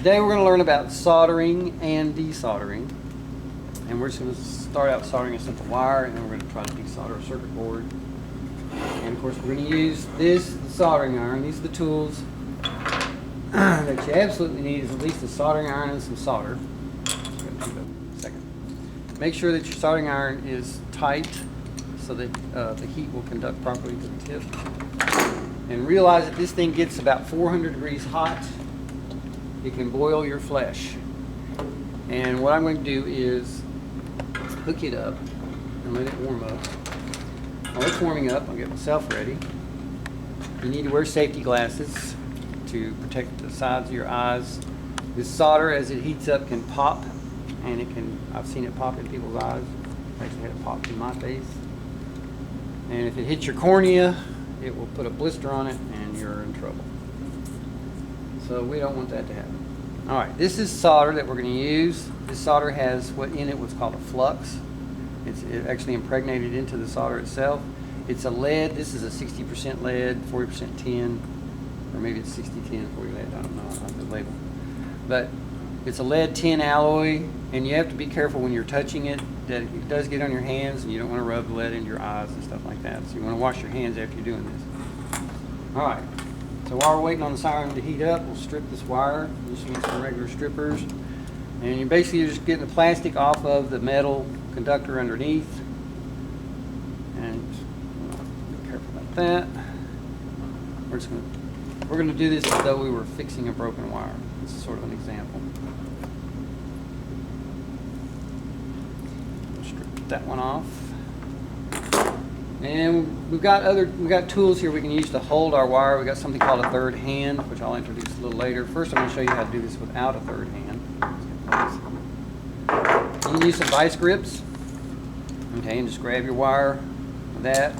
Today we're going to learn about soldering and desoldering. And we're just going to start out soldering a simple wire, and then we're going to try to desolder a circuit board. And of course we're going to use the soldering iron. These are the tools that you absolutely need, is at least a soldering iron and some solder. Make sure that your soldering iron is tight so that the heat will conduct properly to the tip. And realize that this thing gets about 400 degrees hot. It can boil your flesh. And what I'm going to do is hook it up and let it warm up. While it's warming up, I'll get myself ready. You need to wear safety glasses to protect the sides of your eyes. This solder, as it heats up, can pop, and it can, I've seen it pop in people's eyes. I've actually had it pop in my face. And if it hits your cornea, it will put a blister on it and you're in trouble. So we don't want that to happen. Alright, this is solder that we're going to use. This solder has what in it what's called a flux. It's actually impregnated into the solder itself. It's a lead. This is a 60% lead, 40% tin, or maybe it's 60-10, 40 lead. I don't know. I don't have the label. But it's a lead tin alloy, and you have to be careful when you're touching it that it does get on your hands, and you don't want to rub the lead into your eyes and stuff like that. So you want to wash your hands after you're doing this. Alright, so while we're waiting on the iron to heat up, we'll strip this wire. Just use some regular strippers. And you're basically just getting the plastic off of the metal conductor underneath. And be careful about that. We're going to do this as though we were fixing a broken wire. This is sort of an example. Strip that one off. And we've got tools here we can use to hold our wire. We've got something called a third hand, which I'll introduce a little later. First, I'm going to show you how to do this without a third hand. You can use some vice grips. Okay, and just grab your wire with that.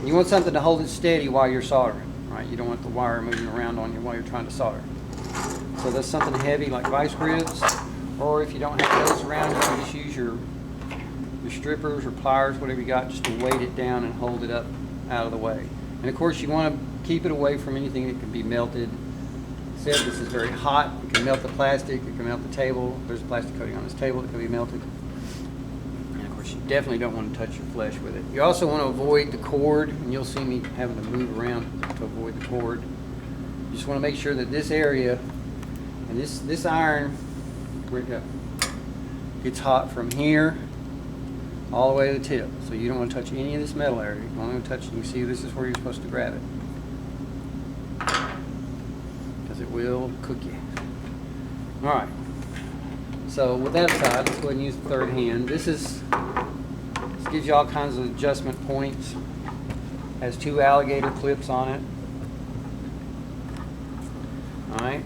You want something to hold it steady while you're soldering, right? You don't want the wire moving around on you while you're trying to solder. So that's something heavy like vice grips, or if you don't have those around, you can just use your strippers or pliers, whatever you got, just to weight it down and hold it up out of the way. And of course you want to keep it away from anything that can be melted. Said this is very hot. It can melt the plastic, it can melt the table. There's a plastic coating on this table that can be melted. And of course you definitely don't want to touch your flesh with it. You also want to avoid the cord, and you'll see me having to move around to avoid the cord. You just want to make sure that this area and this iron, where'd it go, gets hot from here all the way to the tip. So you don't want to touch any of this metal area. You only want to touch, you can see this is where you're supposed to grab it, because it will cook you. Alright, so with that aside, let's go ahead and use the third hand. This gives you all kinds of adjustment points. Has two alligator clips on it. Alright,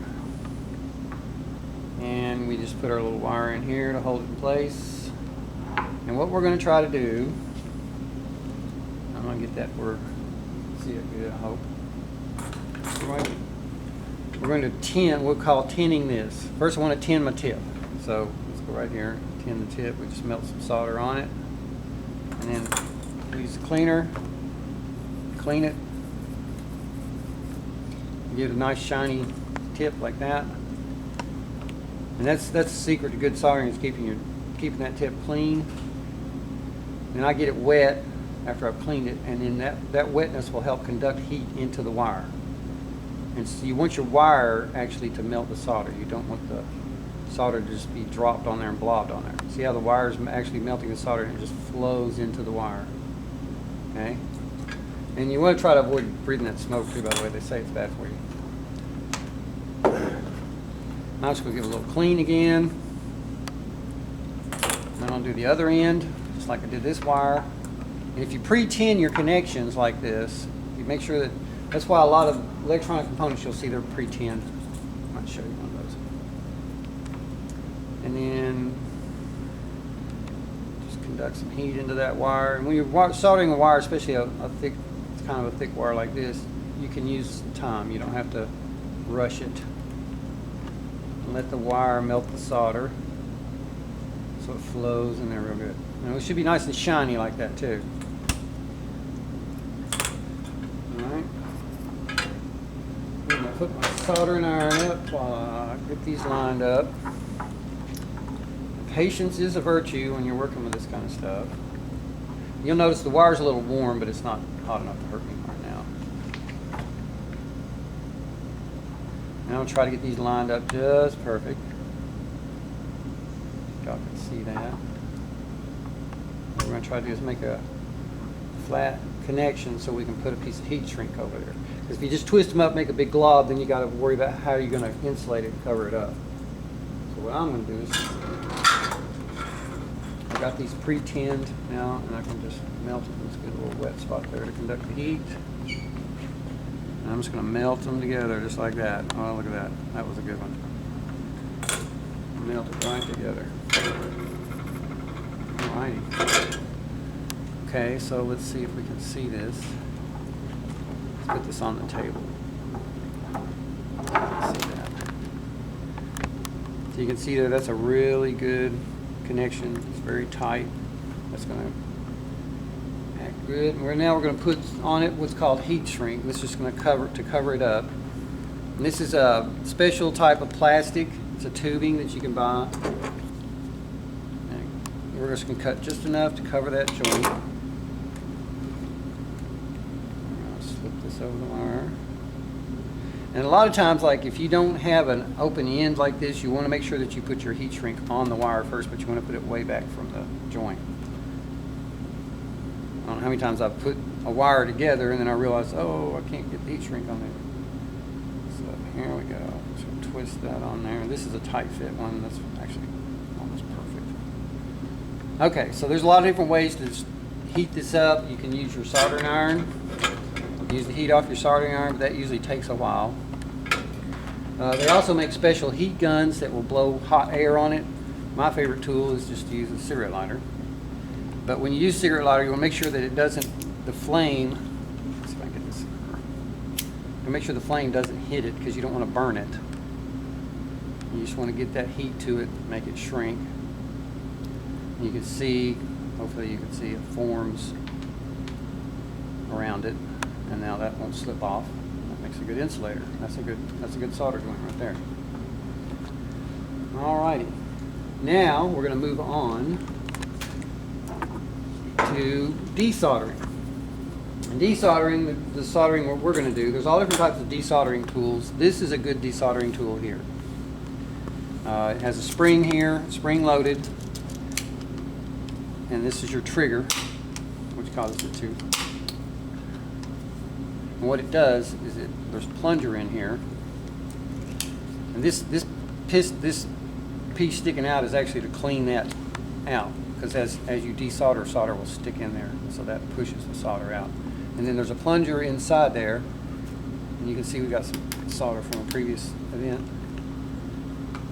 and we just put our little wire in here to hold it in place. And what we're going to try to do, I'm going to get that word, see it good, I hope. We're going to tin, we'll call tinning this. First I want to tin my tip. So let's go right here, tin the tip. We just melt some solder on it. And then use the cleaner, clean it. Get a nice shiny tip like that. And that's the secret to good soldering, is keeping that tip clean. And I get it wet after I've cleaned it, and then that wetness will help conduct heat into the wire. And so you want your wire actually to melt the solder. You don't want the solder to just be dropped on there and blobbed on there. See how the wire is actually melting the solder, and it just flows into the wire. Okay? And you want to try to avoid breathing that smoke too, by the way. They say it's bad for you. I'm just going to give it a little clean again. Then I'll do the other end, just like I did this wire. And if you pre-tin your connections like this, you make sure that's why a lot of electronic components you'll see they're pre-tinned. I might show you one of those. And then just conduct some heat into that wire. And when you're soldering a wire, especially a thick, it's kind of a thick wire like this, you can use time. You don't have to rush it. And let the wire melt the solder so it flows in there real good. And it should be nice and shiny like that too. Alright. put my soldering iron up while I get these lined up. Patience is a virtue when you're working with this kind of stuff. You'll notice the wire's a little warm, but it's not hot enough to hurt me right now. And I'll try to get these lined up just perfect. Y'all can see that. What we're going to try to do is make a flat connection so we can put a piece of heat shrink over there. Because if you just twist them up, make a big glob, then you got to worry about how you're going to insulate it and cover it up. So what I'm going to do is, I got these pre-tinned now, and I can just melt them. Let's get a little wet spot there to conduct the heat. And I'm just going to melt them together just like that. Oh, look at that. That was a good one. Melt it right together. Alrighty. Okay, so let's see if we can see this. Let's put this on the table. See that. So you can see there, that's a really good connection. It's very tight. That's going to act good. Now we're going to put on it what's called heat shrink. This is just going to cover it up. And this is a special type of plastic. It's a tubing that you can buy. And we're just going to cut just enough to cover that joint. Slip this over the wire. And a lot of times, like if you don't have an open end like this, you want to make sure that you put your heat shrink on the wire first, but you want to put it way back from the joint. I don't know how many times I've put a wire together and then I realize, oh, I can't get the heat shrink on there. So here we go. Just going to twist that on there. This is a tight fit one. That's actually almost perfect. Okay, so there's a lot of different ways to heat this up. You can use your soldering iron. Use the heat off your soldering iron, but that usually takes a while. They also make special heat guns that will blow hot air on it. My favorite tool is just to use a cigarette lighter. But when you use a cigarette lighter, you want to make sure that it doesn't, the flame, let's see if I can get this, you make sure the flame doesn't hit it because you don't want to burn it. You just want to get that heat to it, make it shrink. And you can see, hopefully you can see it forms around it. And now that won't slip off. That makes a good insulator. That's a good solder joint right there. Alrighty. Now we're going to move on to desoldering. And desoldering, the soldering what we're going to do, there's all different types of desoldering tools. This is a good desoldering tool here. It has a spring here, spring loaded. And this is your trigger, which causes it to. And what it does is there's a plunger in here, and this piece sticking out is actually to clean that out, because as you desolder, solder will stick in there, so that pushes the solder out. And then there's a plunger inside there, and you can see we got some solder from a previous event,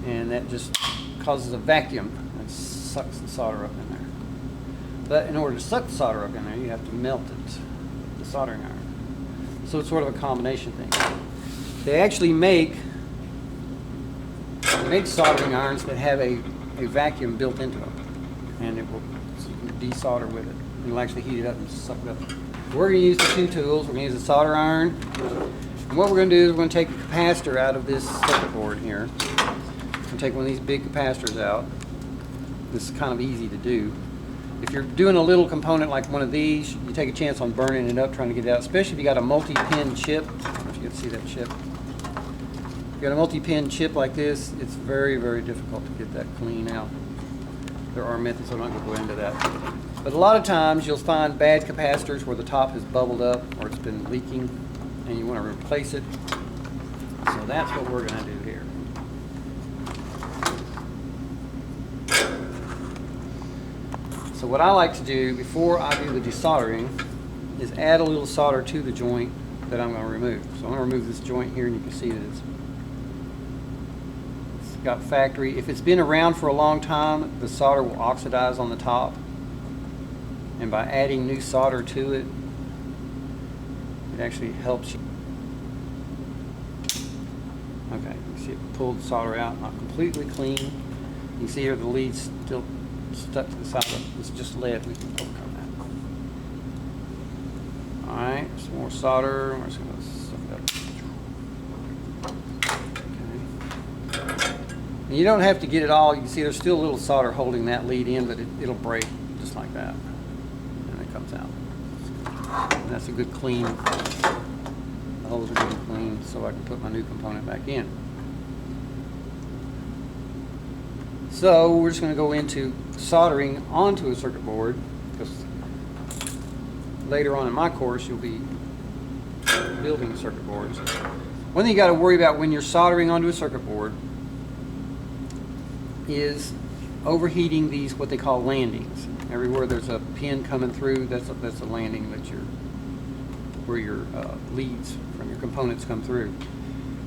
and that just causes a vacuum and sucks the solder up in there. But in order to suck the solder up in there, you have to melt it with the soldering iron. So it's sort of a combination thing. They actually make soldering irons that have a vacuum built into them, and it will, so you can desolder with it. It'll actually heat it up and suck it up. We're going to use the two tools. We're going to use the solder iron, and what we're going to do is we're going to take a capacitor out of this circuit board here. We're going to take one of these big capacitors out. This is kind of easy to do. If you're doing a little component like one of these, you take a chance on burning it up, trying to get it out, especially if you got a multi-pin chip. I don't know if you can see that chip. If you got a multi-pin chip like this, it's very, very difficult to get that clean out. There are methods, I'm not going to go into that. But a lot of times you'll find bad capacitors where the top has bubbled up or it's been leaking, and you want to replace it. So that's what we're going to do here. So what I like to do before I do the desoldering is add a little solder to the joint that I'm going to remove. So I'm going to remove this joint here, and you can see that it's got factory. If it's been around for a long time, the solder will oxidize on the top. And by adding new solder to it, it actually helps you. Okay, you can see it pulled the solder out, not completely clean. You can see here the lead's still stuck to the side of it. It's just lead. We can overcome that. Alright, some more solder. We're just going to suck it up. And you don't have to get it all. You can see there's still a little solder holding that lead in, but it'll break just like that. And it comes out. And that's a good clean. The holes are good and clean, so I can put my new component back in. So we're just going to go into soldering onto a circuit board, because later on in my course you'll be building circuit boards. One thing you got to worry about when you're soldering onto a circuit board is overheating these, what they call landings. Everywhere there's a pin coming through, that's a landing that where your leads from your components come through.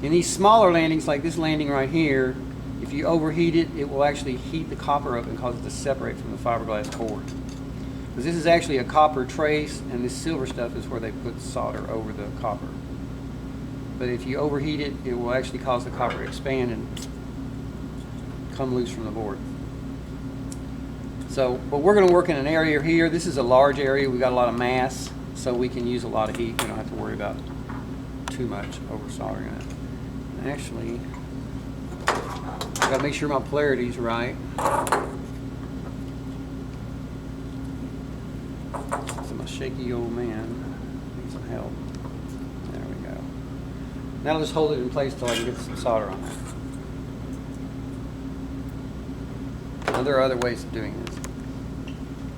In these smaller landings, like this landing right here, if you overheat it, it will actually heat the copper up and cause it to separate from the fiberglass cord. Because this is actually a copper trace, and this silver stuff is where they put solder over the copper. But if you overheat it, it will actually cause the copper to expand and come loose from the board. So, but we're going to work in an area here. This is a large area. We got a lot of mass, so we can use a lot of heat. We don't have to worry about too much over soldering it. And actually, I got to make sure my polarity's right. So my shaky old man needs some help. There we go. Now I'll just hold it in place till I can get some solder on there. Now there are other ways of doing this.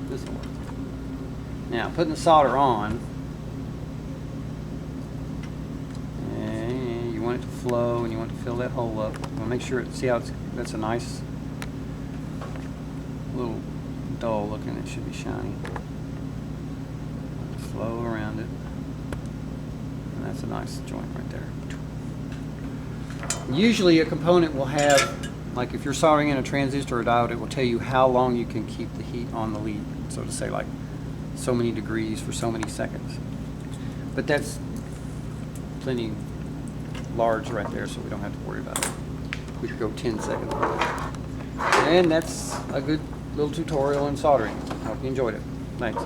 This will work. Now putting the solder on, and you want it to flow and you want to fill that hole up. Well, make sure see how that's a nice little dull looking. It should be shiny. Flow around it, and that's a nice joint right there. Usually a component will have, like if you're soldering in a transistor or diode, it will tell you how long you can keep the heat on the lead. So to say, like so many degrees for so many seconds. But that's plenty large right there, so we don't have to worry about it. We could go 10 seconds. And that's a good little tutorial in soldering. I hope you enjoyed it. Thanks.